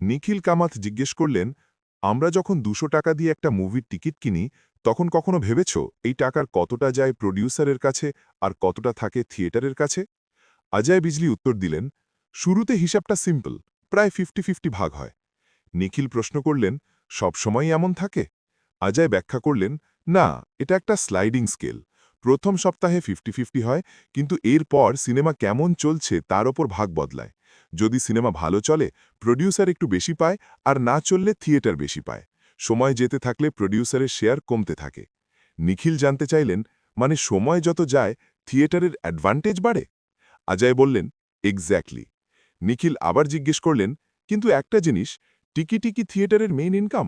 নিখিল কামাত জিজ্ঞেস করলেন, আমরা যখন ২০০ টাকা দিয়ে একটা মুভির টিকিট কিনি, তখন কখনো ভেবেছ এই টাকার কতটা যায় প্রডিউসারের কাছে আর কতটা থাকে থিয়েটারের কাছে? অজয় বিজলি উত্তর দিলেন, শুরুতে হিসাবটা সিম্পল, প্রায় 50-50 ভাগ হয়। নিখিল প্রশ্ন করলেন, সবসময়ই এমন থাকে? অজয় ব্যাখ্যা করলেন, না, এটা একটা স্লাইডিং স্কেল। প্রথম সপ্তাহে 50-50 হয়, কিন্তু এরপর সিনেমা কেমন চলছে তার ওপর ভাগ বদলায়। যদি সিনেমা ভালো চলে, প্রডিউসার একটু বেশি পায়, আর না চললে থিয়েটার বেশি পায়। সময় যেতে থাকলে প্রডিউসারের শেয়ার কমতে থাকে। নিখিল জানতে চাইলেন, মানে সময় যত যায় থিয়েটারের অ্যাডভান্টেজ বাড়ে? অজয় বললেন, এক্স্যাক্টলি। নিখিল আবার জিজ্ঞেস করলেন, কিন্তু একটা জিনিস, টিকিটই কি থিয়েটারের মেইন ইনকাম?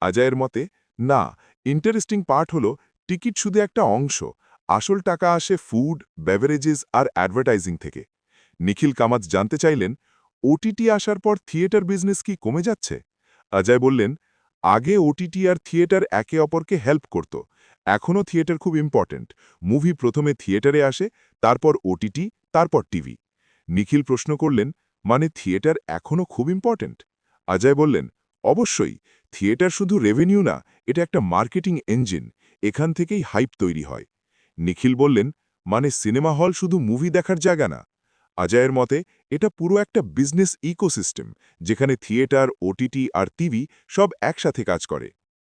অজয়ের মতে, না, ইন্টারেস্টিং পার্ট হল টিকিট শুধু একটা অংশ, আসল টাকা আসে ফুড, বেভারেজেস আর অ্যাডভার্টাইজিং থেকে। নিখিল কামাত জানতে চাইলেন, ওটিটি আসার পর থিয়েটার বিজনেস কি কমে যাচ্ছে? অজয় বললেন, আগে ওটিটি আর থিয়েটার একে অপরকে হেল্প করত। এখনও থিয়েটার খুব ইম্পর্ট্যান্ট। মুভি প্রথমে থিয়েটারে আসে, তারপর ওটিটি, তারপর টিভি। নিখিল প্রশ্ন করলেন, মানে থিয়েটার এখনও খুব ইম্পর্ট্যান্ট? অজয় বললেন, অবশ্যই। থিয়েটার শুধু রেভিনিউ না, এটা একটা মার্কেটিং ইঞ্জিন। এখান থেকেই হাইপ তৈরি হয়। নিখিল বললেন, মানে সিনেমা হল শুধু মুভি দেখার জায়গা না? অজয়ের মতে, এটা পুরো একটা বিজনেস ইকোসিস্টেম, যেখানে থিয়েটার, ওটিটি আর টিভি সব একসাথে কাজ করে।